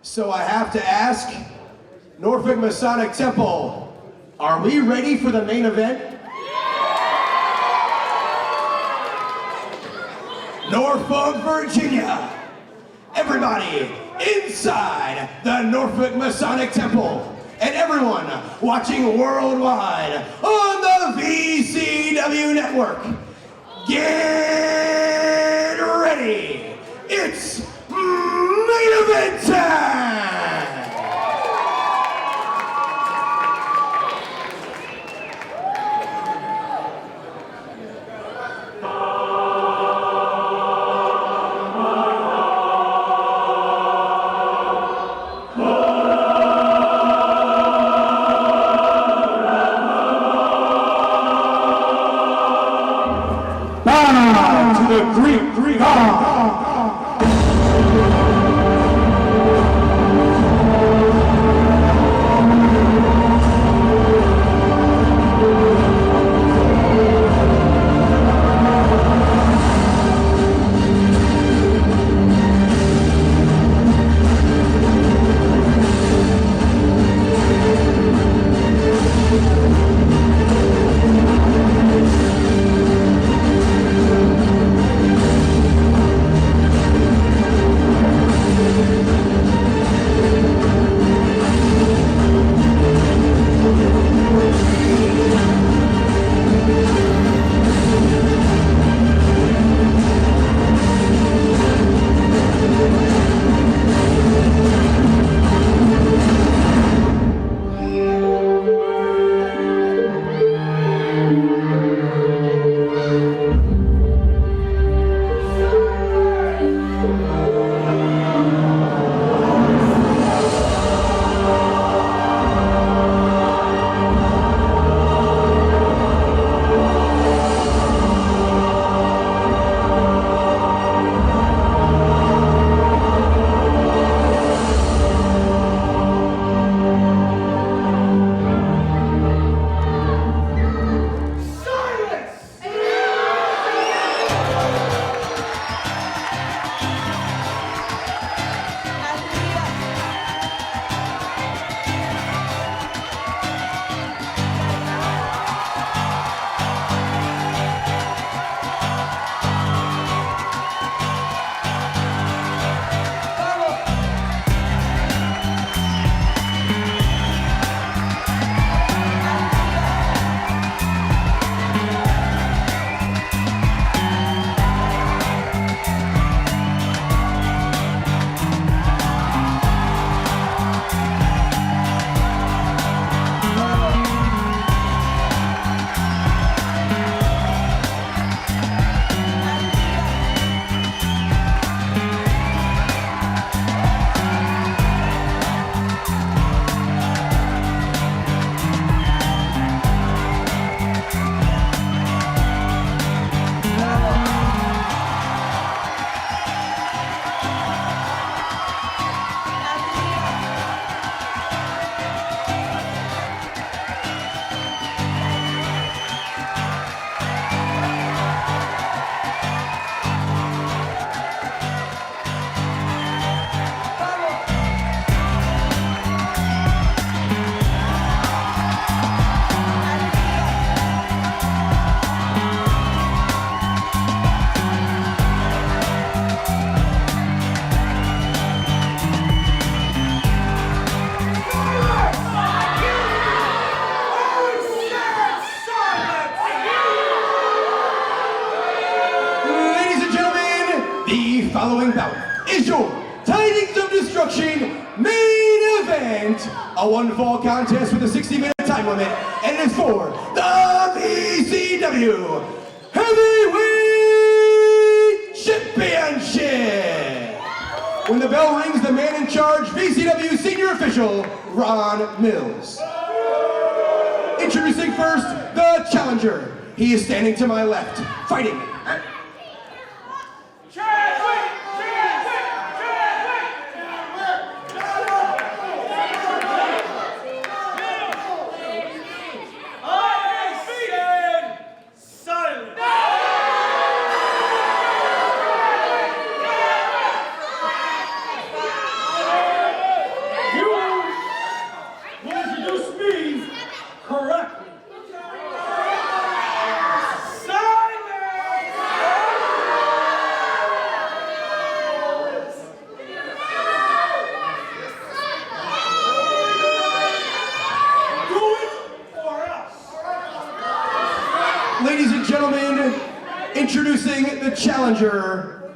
So I have to ask, Norfolk Masonic Temple, are we ready for the main event? Norfolk, Virginia. Everybody inside the Norfolk Masonic Temple and everyone watching worldwide on the VCW network, get ready. It's main event time! To the Greek God. Following bout is your Tidings of Destruction main event. A one-fall contest with a 60-minute time limit, and it is for the VCW Heavyweight Championship. When the bell rings, the man in charge, VCW senior official, Ron Mills. Introducing first, the challenger. He is standing to my left, fighting Chadwick! Introducing the challenger.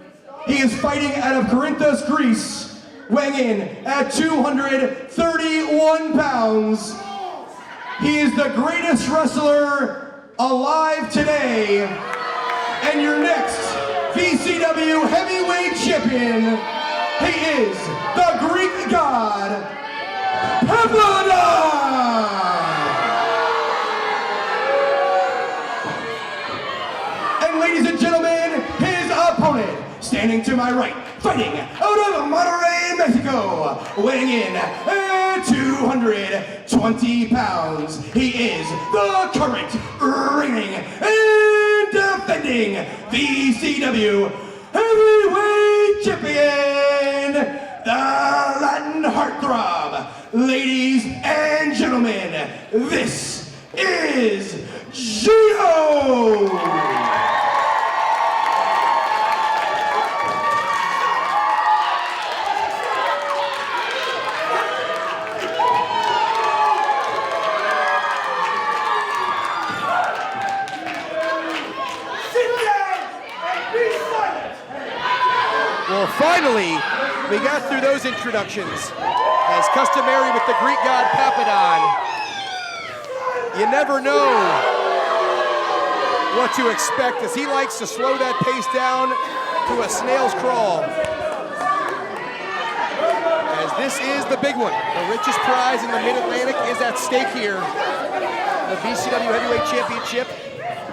He is fighting out of Corinthos, Greece, weighing in at 231 pounds. He is the greatest wrestler alive today. And your next VCW Heavyweight Champion, he is the Greek god, Papadon! And ladies and gentlemen, his opponent, standing to my right, fighting out of Monterrey, Mexico, weighing in at 220 pounds. He is the current reigning and defending VCW Heavyweight Champion, the Latin Heartthrob. Ladies and gentlemen, this is Gino! Well, finally, we got through those introductions. As customary with the Greek god Papadon, you never know what to expect, as he likes to slow that pace down to a snail's crawl. As this is the big one. The richest prize in the Mid-Atlantic is at stake here. The VCW Heavyweight Championship.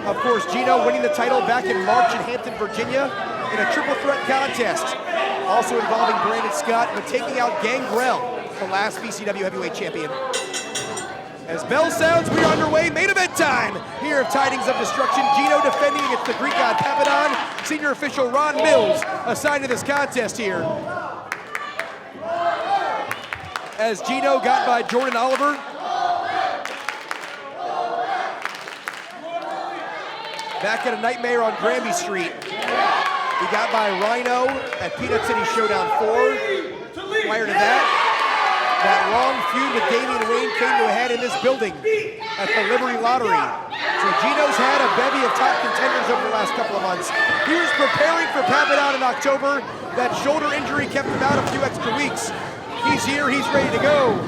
Of course, Gino winning the title back in March in Hampton, Virginia, in a triple threat contest, also involving Brandon Scott, but taking out Gangrel, the last VCW Heavyweight Champion. As bell sounds, we are underway. Main event time here of Tidings of Destruction. Gino defending against the Greek god Papadon. Senior official Ron Mills assigned to this contest here. As Gino got by Jordan Oliver. Back at a Nightmare on Granby Street. He got by Rhino at Peanut City Showdown 4. Prior to that long feud with Damian Wayne came to a head in this building at the Liberty Lottery. So Gino's had a bevy of top contenders over the last couple of months. He was preparing for Papadon in October. That shoulder injury kept him out a few extra weeks. He's here, he's ready to go.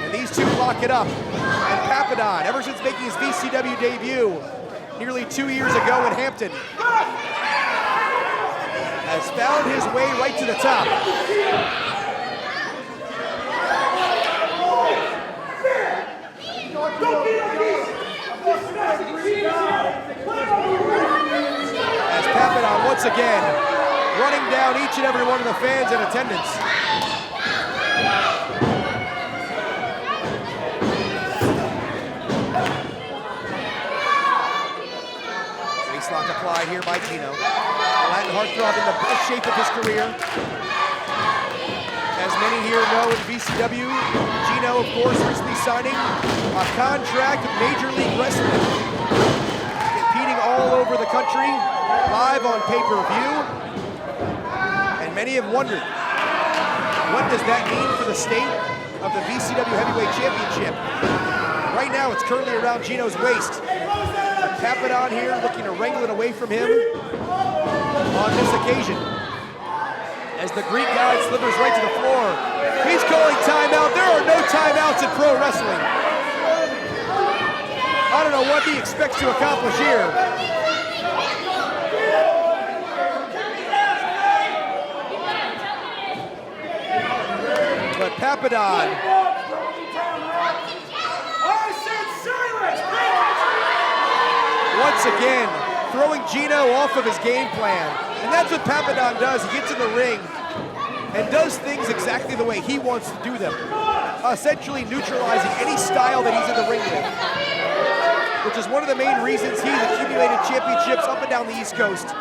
And these two lock it up. And Papadon, ever since making his VCW debut nearly 2 years ago in Hampton, has found his way right to the top. As Papadon once again running down each and every one of the fans in attendance. Waistlock applied here by Gino. Latin Heartthrob in the best shape of his career. As many here know in VCW, Gino, of course, recently signing a contract with Major League Wrestling. Competing all over the country, live on pay-per-view. And many have wondered, what does that mean for the state of the VCW Heavyweight Championship? Right now, it's currently around Gino's waist. Papadon here looking to wrangle it away from him on this occasion. As the Greek god slithers right to the floor. He's calling timeout. There are no timeouts in pro wrestling. I don't know what he expects to accomplish here. But Papadon, once again, throwing Gino off of his game plan. And that's what Papadon does. He gets in the ring and does things exactly the way he wants to do them, essentially neutralizing any style that he's in the ring with, which is one of the main reasons he's accumulated championships up and down the East Coast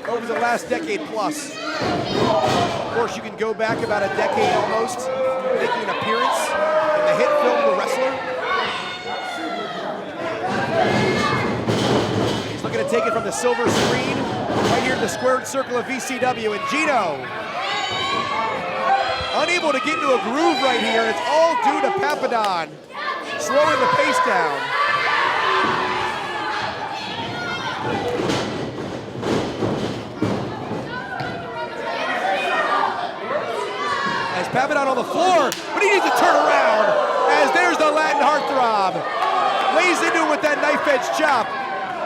over the last decade plus. Of course, you can go back about a decade almost, making an appearance in the hit film The Wrestler. He's looking to take it from the silver screen right here in the squared circle of VCW, and Gino unable to get into a groove right here. It's all due to Papadon slowing the pace down. Papadon on the floor, but he needs to turn around as there's the Latin heartthrob. Lays into him with that knife edge chop.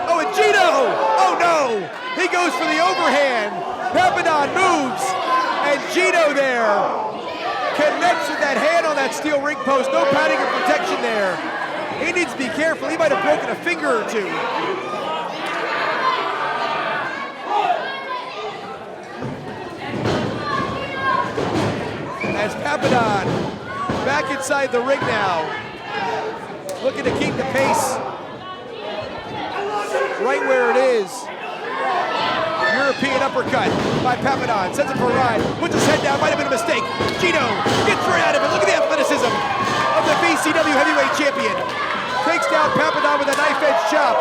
Oh, and Gino! Oh no! He goes for the overhand. Papadon moves, and Gino there connects with that hand on that steel ring post. No padding or protection there. He needs to be careful. He might have broken a finger or two. As Papadon back inside the ring now, looking to keep the pace right where it is. European uppercut by Papadon, sends him for a ride, puts his head down, might have been a mistake. Gino gets right out of it. Look at the athleticism of the VCW Heavyweight Champion. Takes down Papadon with a knife edge chop.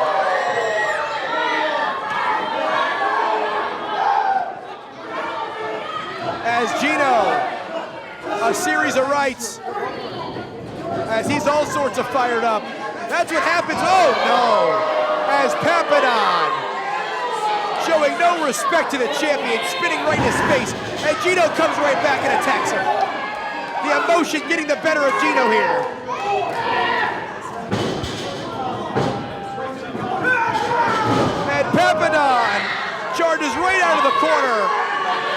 As Gino, a series of rights, as he's all sorts of fired up. That's what happens. Oh no! As Papadon, showing no respect to the champion, spinning right in his face, and Gino comes right back and attacks him. The emotion getting the better of Gino here. And Papadon charges right out of the corner,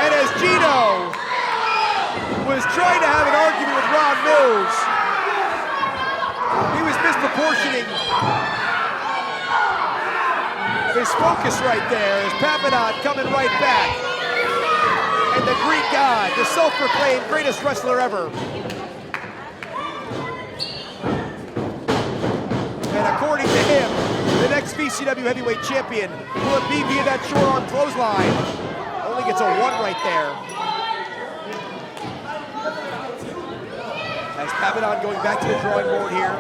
and as Gino was trying to have an argument with Ron Mills, he was misproportioning his focus right there as Papadon coming right back. And the Greek god, the self-proclaimed greatest wrestler ever. And according to him, the next VCW Heavyweight Champion will it be via that short arm clothesline. Only gets a 1 right there. As Papadon going back to the drawing board here.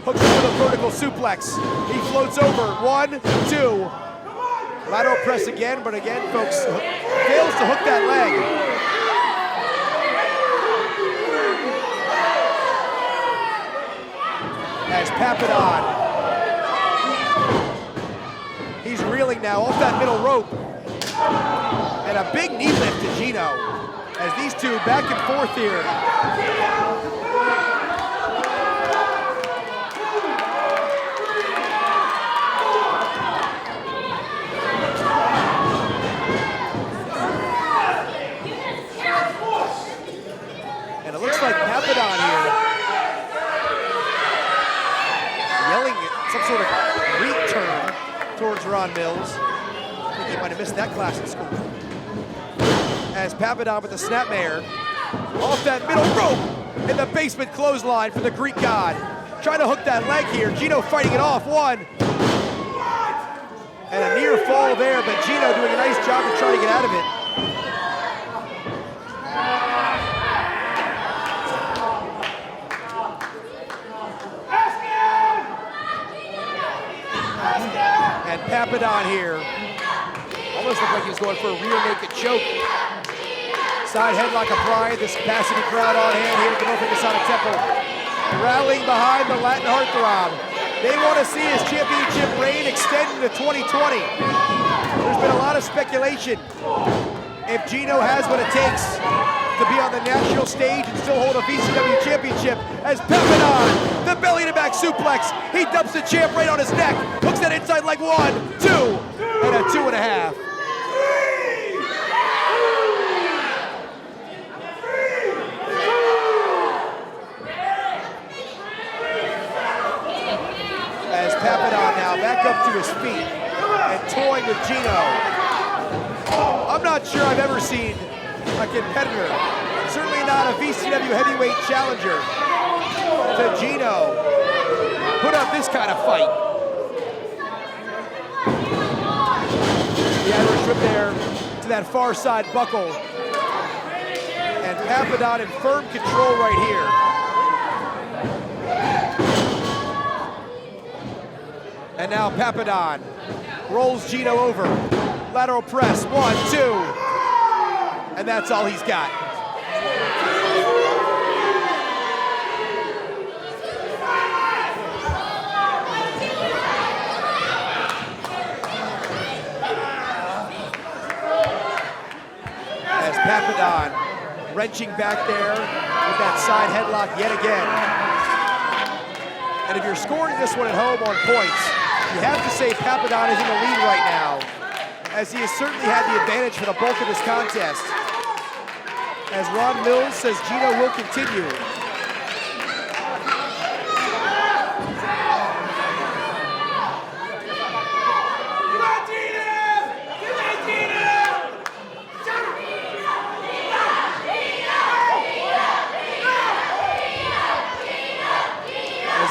Hooks him with a vertical suplex. He floats over. 1, 2. Lateral press again, but again, folks, fails to hook that leg. As Papadon, he's reeling now off that middle rope. And a big knee lift to Gino as these two back and forth here. And it looks like Papadon here yelling at some sort of Greek term towards Ron Mills. I think he might have missed that class in school. As Papadon with the snapmare off that middle rope in the basement clothesline for the Greek god. Trying to hook that leg here. Gino fighting it off. 1. And a near fall there, but Gino doing a nice job of trying to get out of it. And Papadon here almost looked like he was going for a rear naked choke. Side headlock applied, this capacity crowd on hand here at the Norfolk Masonic Temple. Rallying behind the Latin heartthrob. They want to see his championship reign extend into 2020. There's been a lot of speculation if Gino has what it takes to be on the national stage and still hold a VCW championship. As Papadon, the belly to back suplex, he dumps the champ right on his neck, hooks that inside leg. 1, 2, and a 2.5. As Papadon now back up to his feet and toying with Gino. I'm not sure I've ever seen a competitor, certainly not a VCW heavyweight challenger, to Gino put up this kind of fight. The Irish whip there to that far side buckle. And Papadon in firm control right here. And now Papadon rolls Gino over. Lateral press, 1, 2. And that's all he's got. As Papadon wrenching back there with that side headlock yet again. And if you're scoring this one at home on points, you have to say Papadon is in the lead right now, as he has certainly had the advantage for the bulk of this contest. As Ron Mills says Gino will continue.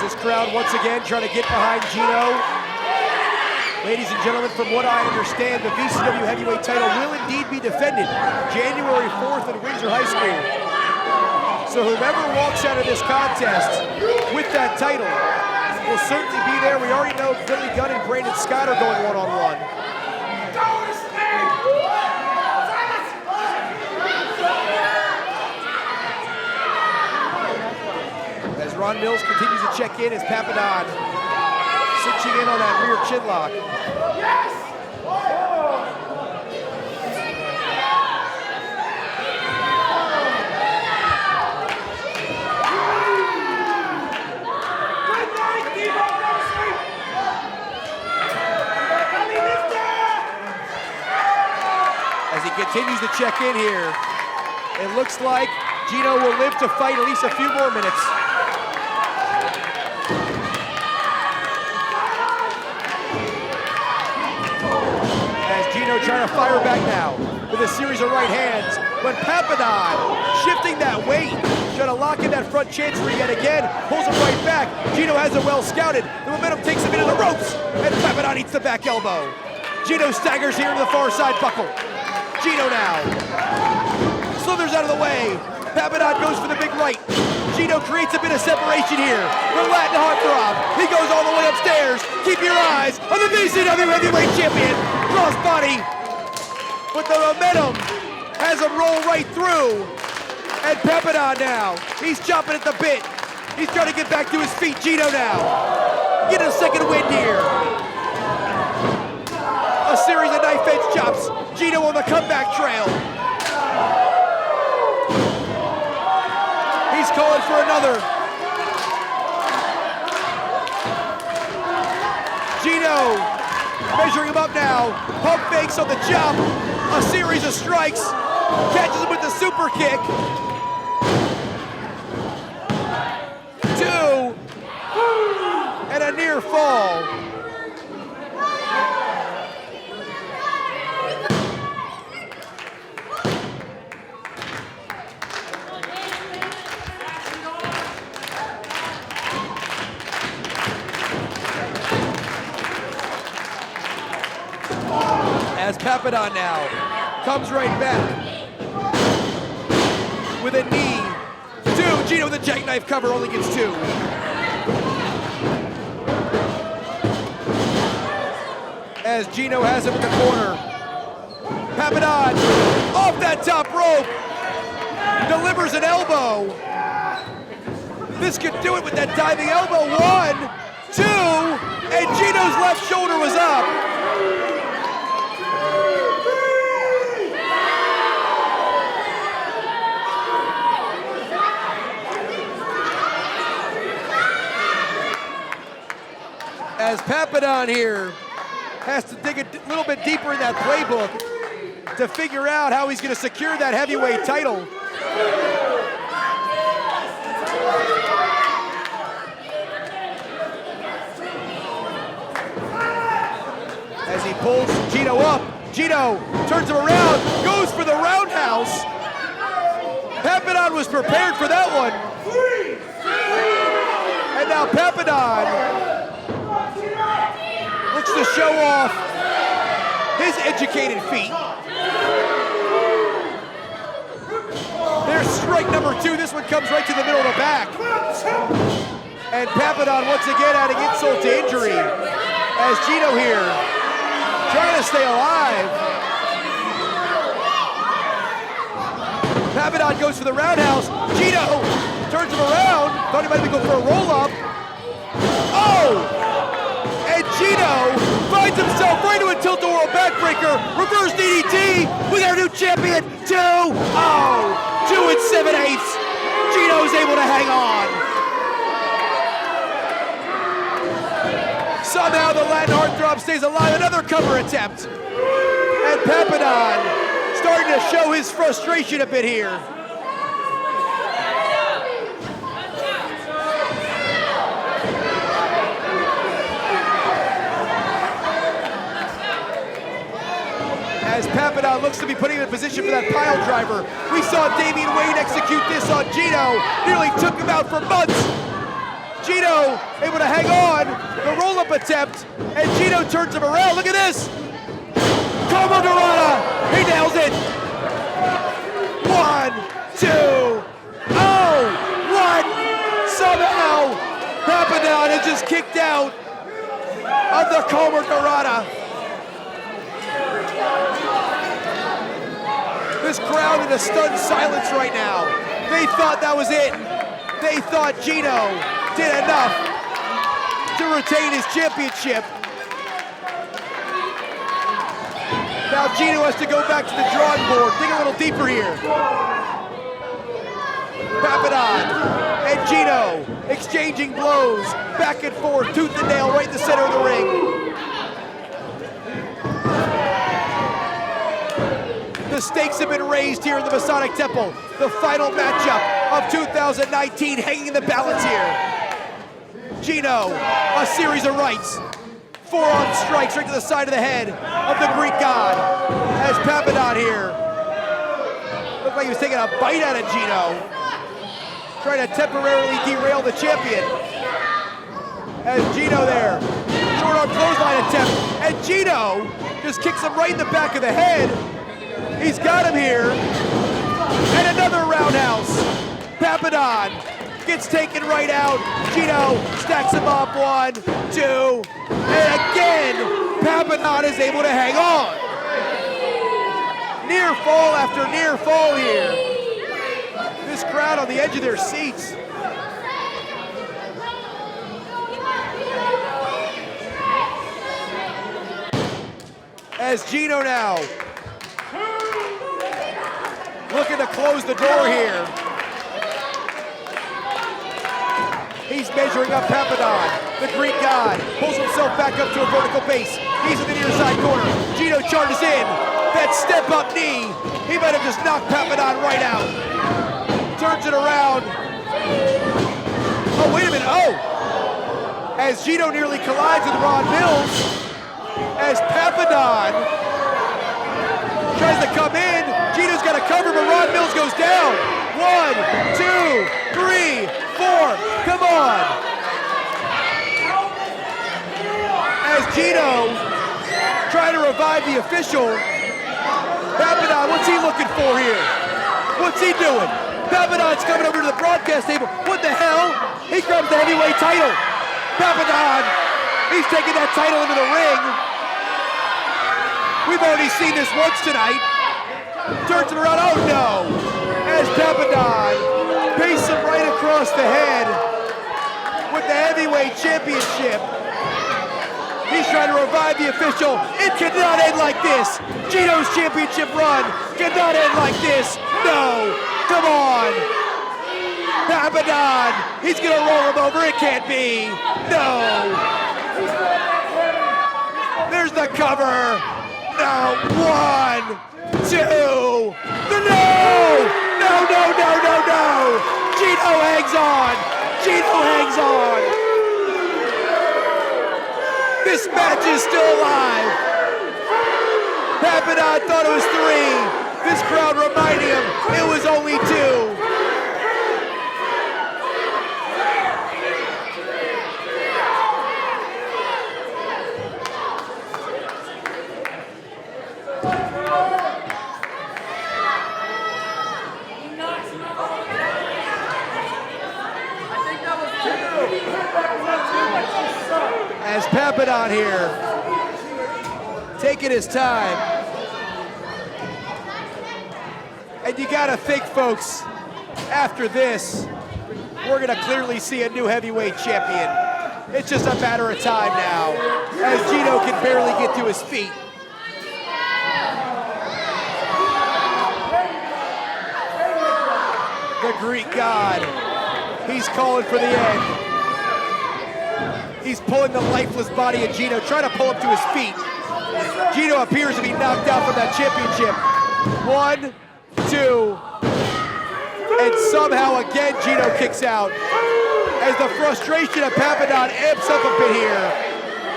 This crowd once again trying to get behind Gino. Ladies and gentlemen, from what I understand, the VCW Heavyweight title will indeed be defended January 4th at Windsor High School. So whoever walks out of this contest with that title will certainly be there. We already know Billy Gunn and Brandon Scott are going one-on-one. Ron Mills continues to check in as Papadon cinching in on that rear chin lock. Yes! As he continues to check in here, it looks like Gino will live to fight at least a few more minutes. Gino trying to fire back now with a series of right hands, but Papadon shifting that weight, trying to lock in that front chancery yet again, pulls him right back. Gino has it well scouted. The momentum takes him into the ropes, and Papadon eats the back elbow. Gino staggers here to the far side buckle. Gino now slithers out of the way. Papadon goes for the big right. Gino creates a bit of separation here. The Latin heartthrob. He goes all the way upstairs. Keep your eyes on the VCW Heavyweight Champion. Crossbody. But the momentum has him roll right through. And Papadon now. He's chopping at the bit. He's trying to get back to his feet. Gino now. Get a second wind here. A series of knife edge chops. Gino on the comeback trail. He's calling for another. Gino measuring him up now. Pump fakes on the jump. A series of strikes. Catches him with the super kick. 2. And a near fall. As Papadon now comes right back with a knee. 2, Gino with a jackknife cover, only gets 2. As Gino has him in the corner. Papadon off that top rope, delivers an elbow. This could do it with that diving elbow. 1, 2, and Gino's left shoulder was up. As Papadon here has to dig a little bit deeper in that playbook to figure out how he's going to secure that heavyweight title. As he pulls Gino up, Gino turns him around, goes for the roundhouse. Papadon was prepared for that one. And now Papadon looks to show off his educated feet. There's strike number 2. This one comes right to the middle of the back. And Papadon once again adding insult to injury. As Gino here trying to stay alive. Papadon goes for the roundhouse. Gino turns him around. Thought he might be going for a roll-up. Oh! And Gino finds himself right into a tilt-a-whirl backbreaker. Reverse DDT with our new champion, 2-0. 2 2 7/8. Gino's able to hang on. Somehow the Latin heartthrob stays alive. Another cover attempt. And Papadon starting to show his frustration a bit here. As Papadon looks to be putting him in position for that pile driver. We saw Damian Wayne execute this on Gino. Nearly took him out for months. Gino able to hang on. The roll-up attempt. And Gino turns him around. Look at this. Como Dorada. He nails it. 1, 2. Oh, what? Somehow Papadon is just kicked out of the Como Dorada. This crowd in a stunned silence right now. They thought that was it. They thought Gino did enough to retain his championship. Now Gino has to go back to the drawing board. Dig a little deeper here. Papadon and Gino exchanging blows back and forth, tooth and nail, right in the center of the ring. The stakes have been raised here in the Masonic Temple. The final matchup of 2019 hanging in the balance here. Gino, a series of rights. Forearm strikes right to the side of the head of the Greek god. As Papadon here, looked like he was taking a bite out of Gino. Trying to temporarily derail the champion. As Gino there, short arm clothesline attempt. And Gino just kicks him right in the back of the head. He's got him here, and another roundhouse. Papadon gets taken right out. Gino stacks him up, 1, 2, and again, Papadon is able to hang on. Near fall after near fall here. This crowd on the edge of their seats. As Gino now looking to close the door here. He's measuring up Papadon. The Greek god pulls himself back up to a vertical base. He's in the near side corner. Gino charges in. That step up knee. He might have just knocked Papadon right out. Turns it around. Oh, wait a minute. Oh! As Gino nearly collides with Ron Mills. As Papadon tries to come in. Gino's got a cover, but Ron Mills goes down. 1, 2, 3, 4. Come on. As Gino trying to revive the official. Papadon, what's he looking for here? What's he doing? Papadon's coming over to the broadcast table. What the hell? He grabs the heavyweight title. Papadon, he's taking that title into the ring. We've already seen this once tonight. Turns him around, oh no! As Papadon pastes him right across the head with the heavyweight championship. He's trying to revive the official. It cannot end like this. Gino's championship run cannot end like this. No, come on. Papadon, he's gonna roll him over, it can't be. No. There's the cover. No, 1, 2, no! No! Gino hangs on! Gino hangs on! This match is still alive! Papadon thought it was 3. This crowd reminding him it was only 2. As Papadon here, taking his time. And you gotta think, folks, after this, we're gonna clearly see a new heavyweight champion. It's just a matter of time now, as Gino can barely get to his feet. the Greek god. He's calling for the end. He's pulling the lifeless body of Gino, trying to pull him to his feet. Gino appears to be knocked out from that championship. 1, 2, and somehow again Gino kicks out. As the frustration of Papadon amps up a bit here.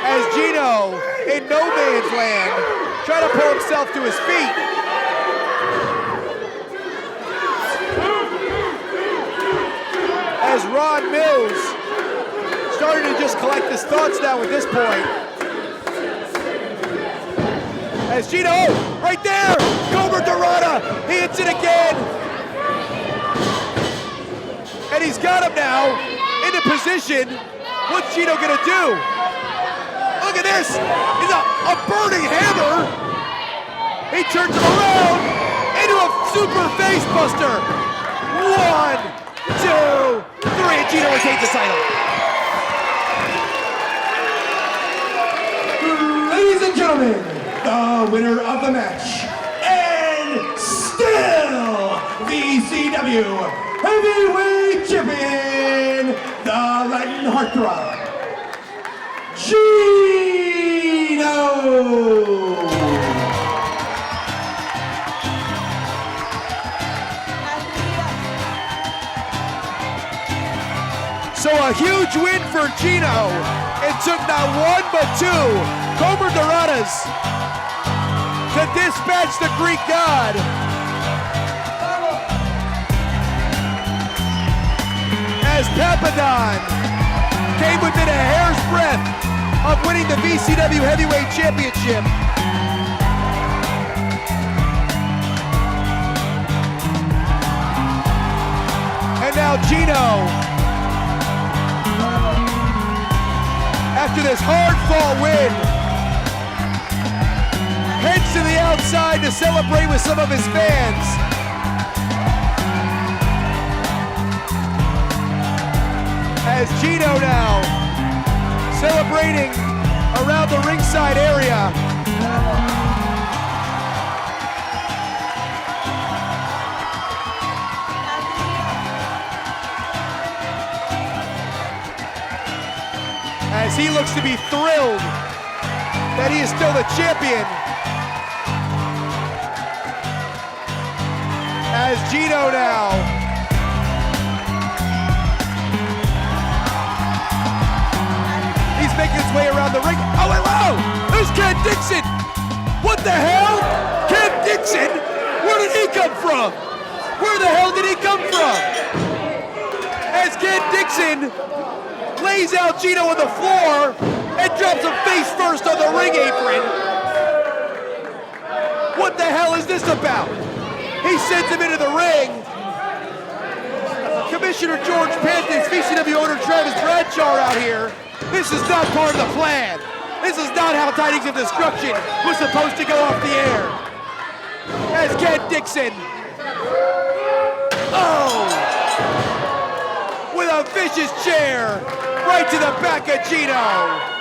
As Gino, in no man's land, trying to pull himself to his feet. As Ron Mills starting to just collect his thoughts now at this point. As Gino, right there, Cobra Dorada, he hits it again. And he's got him now into position. What's Gino gonna do? Look at this, he's a burning hammer. He turns him around into a super face buster. 1, 2, 3, and Gino retains the title. Ladies and gentlemen, the winner of the match, and still VCW Heavyweight Champion, the Latin Heartthrob, Gino! So a huge win for Gino. It took not 1 but 2 Cobra Doradas to dispatch the Greek god. As Papadon came within a hair's breadth of winning the VCW Heavyweight Championship. And now Gino, after this hard-fought win, heads to the outside to celebrate with some of his fans. As Gino now celebrating around the ringside area. As he looks to be thrilled that he is still the champion. As Gino now making his way around the ring. Oh, hello! There's Ken Dixon! What the hell? Ken Dixon? Where did he come from? Where the hell did he come from? As Ken Dixon lays out Gino on the floor and drops him face first on the ring apron. What the hell is this about? He sends him into the ring. Commissioner George Panthers, VCW owner Travis Bradshaw out here. This is not part of the plan. This is not how Tidings of Destruction was supposed to go off the air. As Ken Dixon, with a vicious chair right to the back of Gino.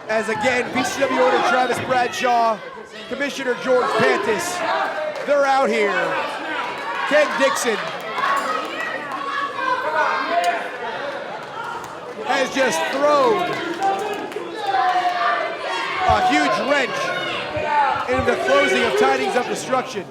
As again, VCW owner Travis Bradshaw, Commissioner George Pantis, they're out here. Ken Dixon has just thrown a huge wrench into the closing of Tidings of Destruction.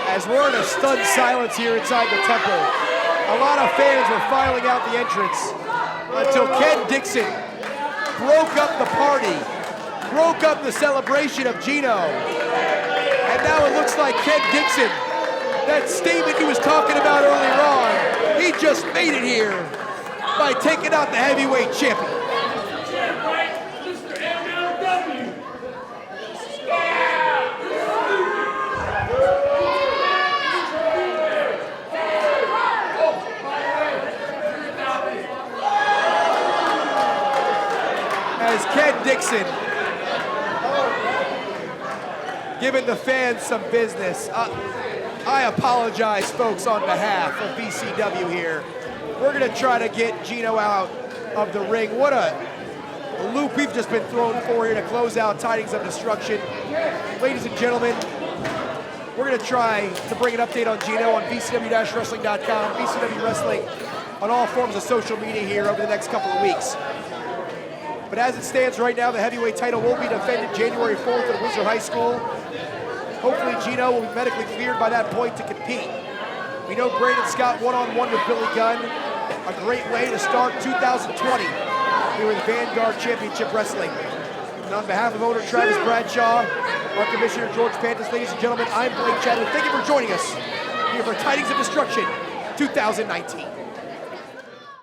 As we're in a stunned silence here inside the temple, a lot of fans were filing out the entrance until Ken Dixon broke up the party, broke up the celebration of Gino. And now it looks like Ken Dixon, that statement he was talking about earlier on, he just made it here by taking out the heavyweight champion. as Ken Dixon giving the fans some business. I apologize, folks, on behalf of VCW here. We're gonna try to get Gino out of the ring. What a loop we've just been thrown for here to close out Tidings of Destruction. Ladies and gentlemen, we're gonna try to bring an update on Gino on VCW-wrestling.com, VCW Wrestling on all forms of social media here over the next couple of weeks. But as it stands right now, the heavyweight title will be defended January 4th at Windsor High School. Hopefully Gino will be medically cleared by that point to compete. We know Brandon Scott one-on-one with Billy Gunn, a great way to start 2020 here with Vanguard Championship Wrestling. And on behalf of owner Travis Bradshaw, our commissioner George Pantis, ladies and gentlemen, I'm Blake Chadwick. Thank you for joining us here for Tidings of Destruction 2019.